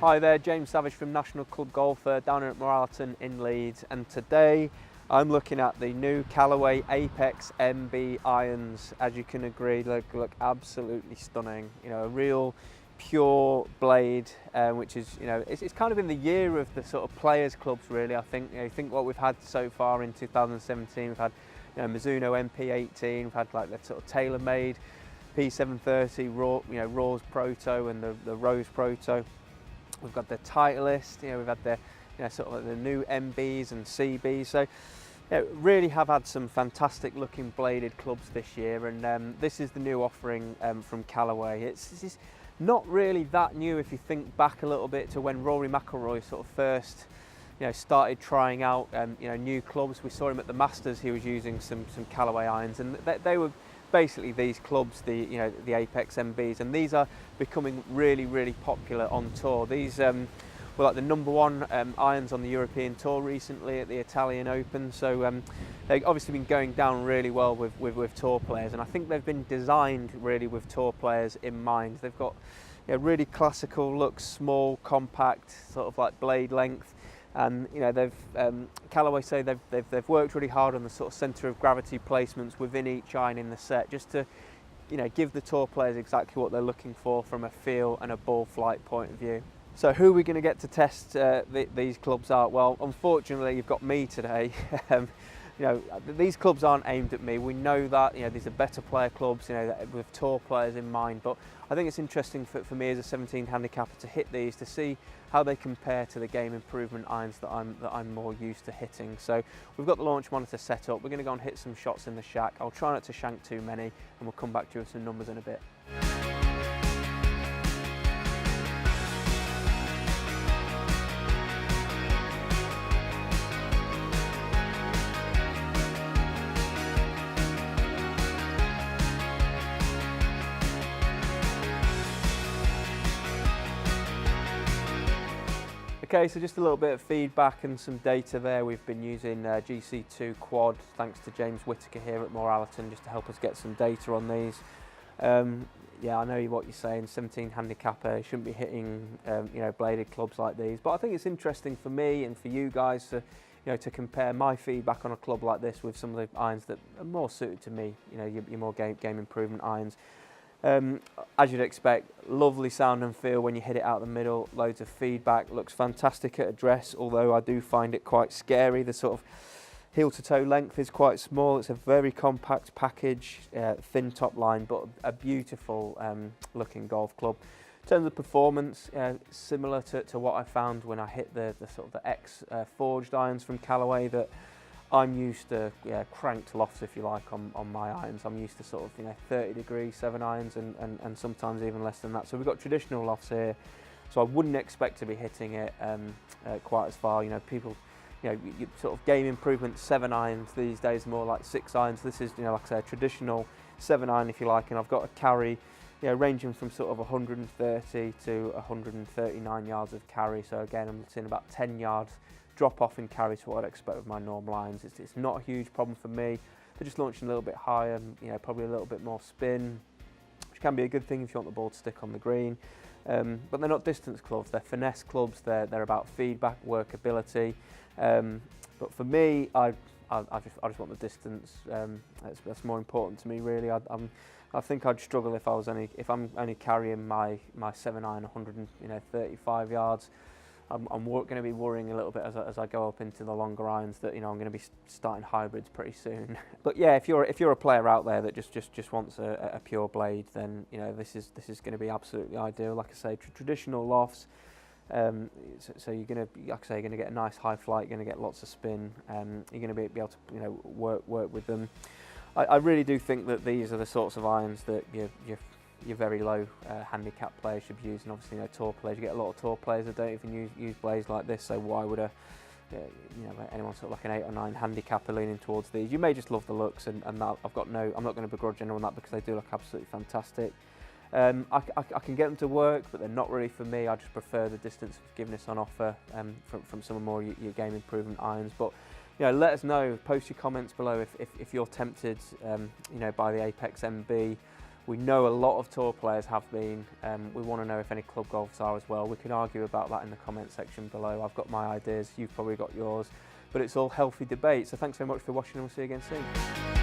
Hi there, James Savage from National Club Golfer down here at Moor Allerton in Leeds, and today I'm looking at the new Callaway Apex MB irons. As you can agree, look absolutely stunning. You know, a real pure blade, which is, you know, it's kind of in the year of the sort of players clubs really. I think, you know, think what we've had so far in 2017, we've had, you know, Mizuno MP-18, we've had like the sort of TaylorMade P730, Raw's Proto and the Rose Proto. We've got the Titleist, you know, we've had the, you know, sort of like the new MBs and CBs. So, you know, really have had some fantastic looking bladed clubs this year, and this is the new offering from Callaway. It's not really that new if you think back a little bit to when Rory McIlroy sort of first, you know, started trying out, you know, new clubs. We saw him at the Masters. He was using some Callaway irons, and they were basically these clubs, the Apex MBs, and these are becoming really popular on tour. These were like the #1 irons on the European Tour recently at the Italian Open. So they've obviously been going down really well with tour players, and I think they've been designed really with tour players in mind. They've got, you know, really classical looks, small, compact, sort of like blade length. And, you know, Callaway say they've worked really hard on the sort of centre of gravity placements within each iron in the set, just to, you know, give the tour players exactly what they're looking for from a feel and a ball flight point of view. So who are we going to get to test these clubs out? Well, unfortunately, you've got me today. You know, these clubs aren't aimed at me. We know that, you know, these are better player clubs, you know, with tour players in mind. But I think it's interesting for me as a 17 handicapper to hit these, to see how they compare to the game improvement irons that I'm more used to hitting. So we've got the launch monitor set up. We're going to go and hit some shots in the shack. I'll try not to shank too many, and we'll come back to you with some numbers in a bit. Okay, so just a little bit of feedback and some data there. We've been using GC Quad, thanks to James Whitaker here at Moor Allerton, just to help us get some data on these. Yeah, I know what you're saying, 17 handicapper, shouldn't be hitting you know, bladed clubs like these, but I think it's interesting for me and for you guys to, you know, to compare my feedback on a club like this with some of the irons that are more suited to me, you know, your more game improvement irons. As you'd expect, lovely sound and feel when you hit it out the middle, loads of feedback, looks fantastic at address, although I do find it quite scary. The sort of heel to toe length is quite small. It's a very compact package, thin top line, but a beautiful looking golf club. In terms of performance, similar to what I found when I hit the sort of the X forged irons from Callaway, that I'm used to, cranked lofts, if you like, on my irons. I'm used to sort of, you know, 30-degree 7 irons and sometimes even less than that. So we've got traditional lofts here, so I wouldn't expect to be hitting it quite as far. You know, people, you know, you sort of game improvement 7 irons these days, more like 6 irons. This is, you know, like I say, a traditional 7 iron, if you like, and I've got a carry, you know, ranging from sort of 130 to 139 yards of carry. So again, I'm seeing about 10 yards drop off in carry to what I'd expect with my normal irons. It's not a huge problem for me. They're just launching a little bit higher, you know, probably a little bit more spin, which can be a good thing if you want the ball to stick on the green. But they're not distance clubs, they're finesse clubs. They're about feedback, workability. But for me, I just want the distance. That's more important to me, really. I think I'd struggle if I'm only carrying my 7 iron 135 yards. I'm going to be worrying a little bit as I go up into the longer irons that, you know, I'm going to be starting hybrids pretty soon. But yeah, if you're a player out there that just wants a pure blade, then, you know, this is going to be absolutely ideal. Like I say, traditional lofts. So you're going to, like I say, you're going to get a nice high flight. You're going to get lots of spin. You're going to be able to, you know, work with them. I really do think that these are the sorts of irons that your very low handicap players should use, and obviously, you know, tour players. You get a lot of tour players that don't even use blades like this. So why would anyone sort of like an 8 or 9 handicapper leaning towards these? You may just love the looks, and that, I'm not going to begrudge anyone that, because they do look absolutely fantastic. I can get them to work, but they're not really for me. I just prefer the distance forgiveness on offer from some more your game improvement irons. But, you know, let us know. Post your comments below if you're tempted, you know, by the Apex MB, We know a lot of tour players have been. We want to know if any club golfers are as well. We can argue about that in the comment section below. I've got my ideas, you've probably got yours, but it's all healthy debate. So thanks very much for watching, and we'll see you again soon.